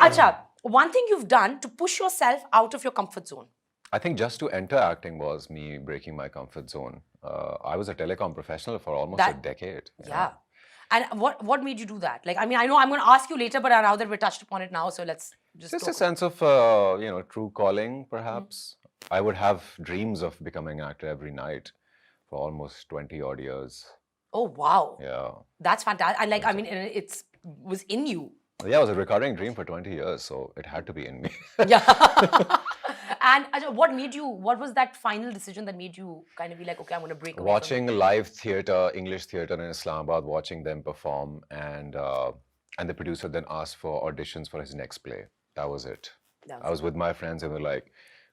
Acha, one thing you've done to push yourself out of your comfort zone. I think just to enter acting was me breaking my comfort zone. I was a telecom professional for almost a decade. Yeah. And what made you do that? Like, I mean, I know I'm going to ask you later, but now that we're touched upon it now, so let's just a sense of true calling, perhaps. I would have dreams of becoming an actor every night for almost 20 odd years. Oh wow. Yeah. That's fantastic. And like, I mean, it was in you. Yeah, it was a recurring dream for 20 years, so it had to be in me. Yeah. And what was that final decision that made you kind of be like, okay, I'm going to break away? Watching live theatre, English theatre in Islamabad, watching them perform, and the producer then asked for auditions for his next play. That was it. I was with my friends and they were like,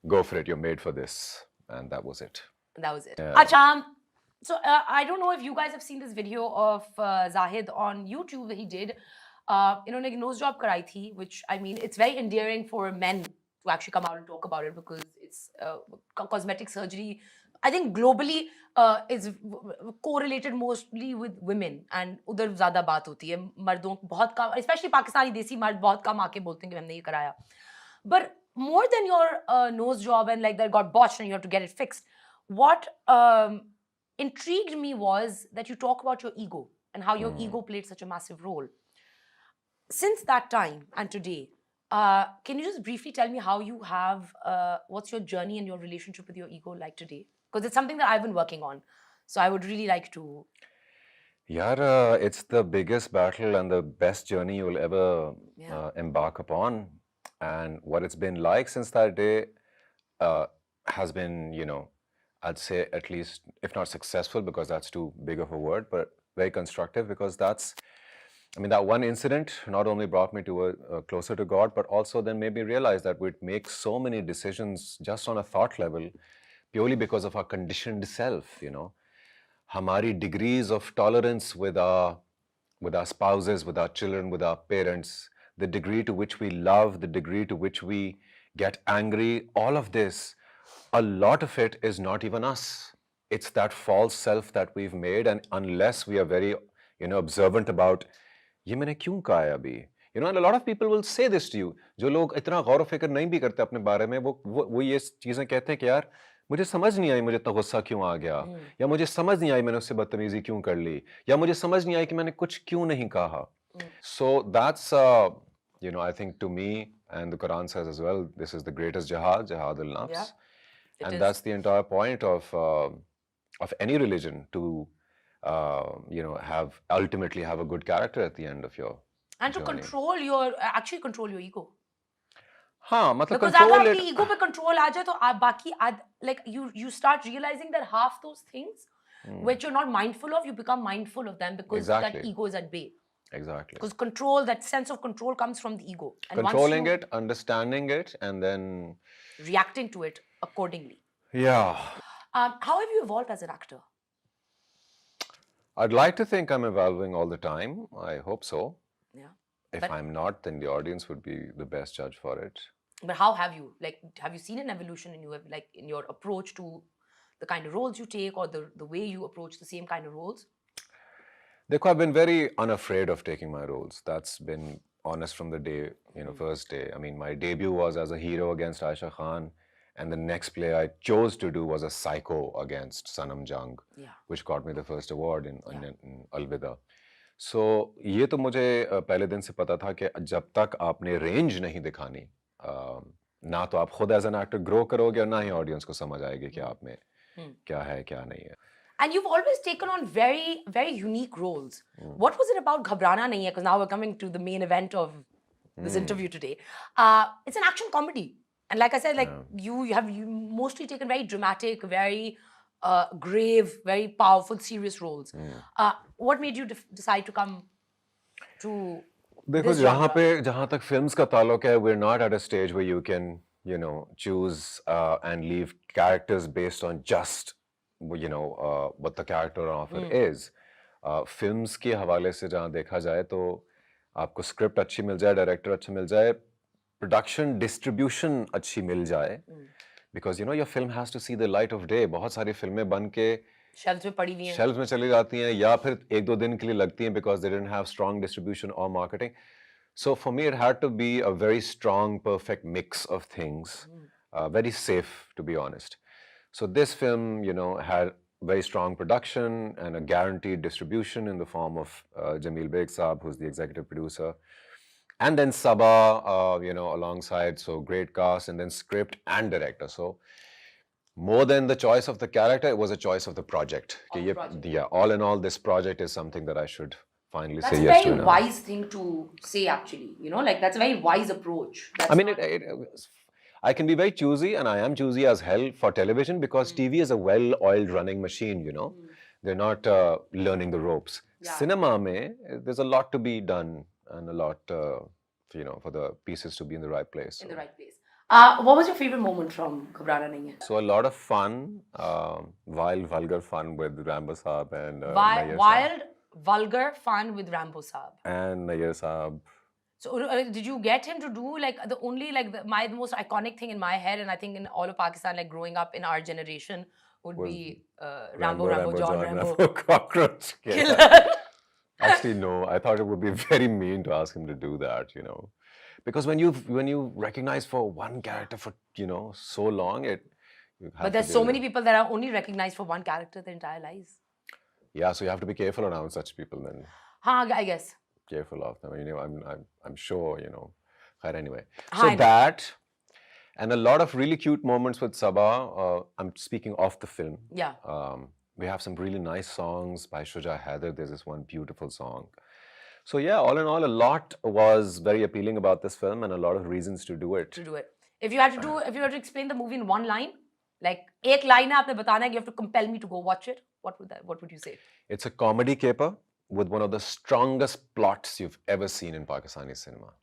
go for it, you're made for this. And that was it. That was it. Yeah. So I don't know if you guys have seen this video of Zahid on YouTube that he did. Like nose job karai thi, which I mean, it's very endearing for men to actually come out and talk about it because it's cosmetic surgery. I think globally is correlated mostly with women and उधर ज़्यादा बात होती है मर्दों बहुत कम, especially Pakistani देसी मर्द बहुत कम आके बोलते हैं कि हमने ये कराया. But more than your nose job and like that got botched and you have to get it fixed, what intrigued me was that you talk about your ego and how your ego played such a massive role. Since that time and today, can you just briefly tell me how you have, what's your journey and your relationship with your ego like today? Because it's something that I've been working on. So I would really like to. Yaar, it's the biggest battle and the best journey you'll ever embark upon. And what it's been like since that day has been, I'd say at least, if not successful, because that's too big of a word, but very constructive, because that one incident not only brought me to closer to God, but also then made me realize that we'd make so many decisions just on a thought level, purely because of our conditioned self, Hamari degrees of tolerance with our spouses, with our children, with our parents, the degree to which we love, the degree to which we get angry, all of this, a lot of it is not even us. It's that false self that we've made, and unless we are very, observant about, ये मैंने क्यों कहा है अभी? And a lot of people will say this to you. जो लोग इतना गौर फिक्र नहीं भी करते अपने बारे में, वो ये चीजें कहते हैं कि यार मुझे समझ नहीं आई मुझे इतना गुस्सा क्यों आ गया, या मुझे समझ नहीं आई मैंने उससे बदतमीजी क्यों कर ली, या मुझे समझ नहीं आई कि मैंने कुछ क्यों नहीं कहा. So that's I think to me, and the Quran says as well, this is the greatest jihad al-nafs. Yeah, and that's the entire point of any religion, to ultimately have a good character at the end of your and to journey. control your ego. हाँ, मतलब because control अगर it. आपकी ego पे control आ जाए तो आप बाकी like you start realizing that half those things which you're not mindful of, you become mindful of them because that ego is at bay. Exactly. Because control, that sense of control comes from the ego. And controlling it, understanding it, and then reacting to it accordingly. Yeah. How have you evolved as an actor? I'd like to think I'm evolving all the time. I hope so. Yeah. If I'm not, then the audience would be the best judge for it. But how have you? Like, have you seen an evolution in you, like in your approach to the kind of roles you take, or the way you approach the same kind of roles? Dekho, I've been very unafraid of taking my roles. That's been honest from the day, first day. I mean, my debut was as a hero against Aisha Khan, and the next play I chose to do was a psycho against Sanam Jung, which got me the first award in Alvida. So ये तो मुझे पहले दिन से पता था कि जब तक आपने रेंज नहीं दिखानी, ना तो आप खुद एज एन एक्टर ग्रो करोगे और ना ही ऑडियंस को समझ आएगी कि आप में क्या है क्या नहीं है. And you've always taken on very, very unique roles. What was it about Ghabrana Nahi Hai? Because now we're coming to the main event of this interview today. It's an action comedy. And like I said, like you have mostly taken very dramatic, very grave, very powerful, serious roles. What made you decide to come to देखो, जहाँ तक films का ताल्लुक है, we're not at a stage where you can, choose and leave characters based on just what the character on offer is. Films के हवाले से जहाँ देखा जाए तो आपको script अच्छी मिल जाए, director अच्छा मिल जाए, production distribution अच्छी मिल जाए, because your film has to see the light of day. बहुत सारी फिल्में बन के shelves में पड़ी हुई हैं, shelves में चली जाती हैं, या फिर एक दो दिन के लिए लगती हैं because they didn't have strong distribution or marketing. So for me, it had to be a very strong, perfect mix of things, very safe, to be honest. So this film, had very strong production and a guaranteed distribution in the form of Jameel Beg Saab, who's the executive producer, and then Sabah, alongside. So great cast, and then script and director. So more than the choice of the character, it was a choice of the project. Of the project. Yeah, all in all, this project is something that I should finally That's say a yes to very now. wise thing to say, actually. Like that's a very wise approach. That's I mean, not- I can be very choosy, and I am choosy as hell for television because TV is a well-oiled running machine, They're not learning the ropes. Yeah. Cinema, there's a lot to be done and a lot, for the pieces to be in the right place. in the right place. What was your favorite moment from Ghabrana Nahi Hai? So a lot of fun, wild, vulgar fun with Rambo Saab and Nayyar Saab. Wild, vulgar fun with Rambo Saab. And Nayyar Saab. So did you get him to do like the only like the most iconic thing in my head, and I think in all of Pakistan, like growing up in our generation, would Was be Rambo, John Rambo. Cockroach Killer. Actually, no. I thought it would be very mean to ask him to do that, because when you recognize for one character for so long, you have But there's to so give many it. people that are only recognized for one character their entire lives. Yeah, so you have to be careful around such people. Then I guess. careful of them. I'm sure. But anyway, I so know. that and a lot of really cute moments with Sabah. I'm speaking of the film. Yeah. We have some really nice songs by Shuja Haider. There's this one beautiful song. So yeah, all in all, a lot was very appealing about this film and a lot of reasons to do it. To do it. If you had to explain the movie in one line, like एक line है आपने बताना है, you have to compel me to go watch it. What would you say? It's a comedy caper with one of the strongest plots you've ever seen in Pakistani cinema.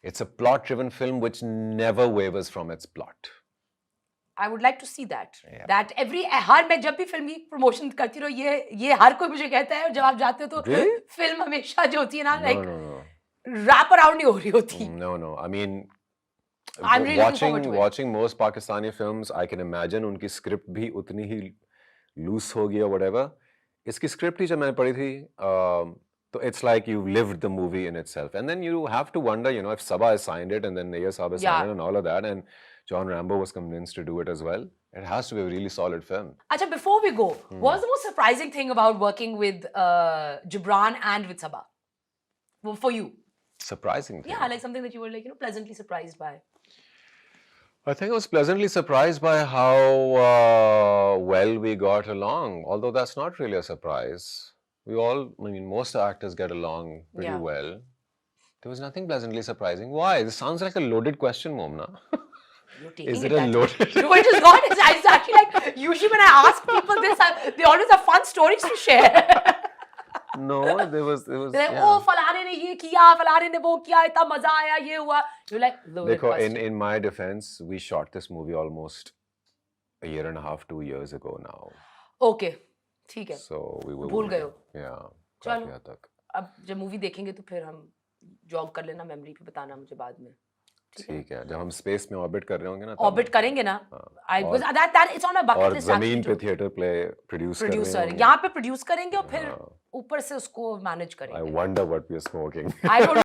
It's a plot-driven film which never wavers from its plot. I would like to see that. Yeah. That हर मैं जब भी film की promotion करती हूँ ये हर कोई मुझे कहता है, और जब आप जाते हो तो Really? फिल्म हमेशा जो होती है ना, like No. wrap around नहीं हो रही होती. No. I mean, I'm really looking forward to it. watching most Pakistani films, I can imagine उनकी script भी उतनी ही loose होगी or whatever. इसकी script ही जब मैंने पढ़ी थी, so it's like you've lived the movie in itself. And then you have to wonder, if Sabah has signed it and then Nayyar Saab has signed it and all of that, and John Rambo was convinced to do it as well. It has to be a really solid film. Acha, before we go, what was the most surprising thing about working with Gibran and with Sabah? Well, for you? Surprising thing. Yeah, like something that you were like, pleasantly surprised by. I think I was pleasantly surprised by how well we got along, although that's not really a surprise. Most actors get along pretty Yeah. well. There was nothing pleasantly surprising. Why? This sounds like a loaded question, Momna. You're taking Is it it a that way. loaded? No, it is not. It's actually like, usually when I ask people this, they always have fun stories to share. No, there was. They're like, Yeah. oh, फलाने ने ये किया, फलाने ने वो किया, इतना मजा आया, ये हुआ. You're like, loaded Dekho, question. in my defense, we shot this movie almost a year and a half, 2 years ago now. Okay, ठीक है. So we were. भूल गए हो. Yeah. चलो. काफी हद तक. अब जब मूवी देखेंगे तो फिर हम जॉग कर लेना, मेमोरी पे बताना मुझे बाद में. ठीक है. जब हम स्पेस में ऑर्बिट कर रहे होंगे ना. ऑर्बिट करेंगे ना. हाँ. That it's on my bucket और list. जमीन actually पे to- थिएटर प्ले प्रोड्यूस कर रहे प्रोड्यूसर होंगे. यहाँ पे प्रोड्यूस करेंगे और फिर हाँ. ऊपर से उसको मैनेज I करेंगे. wonder what we are smoking. I don't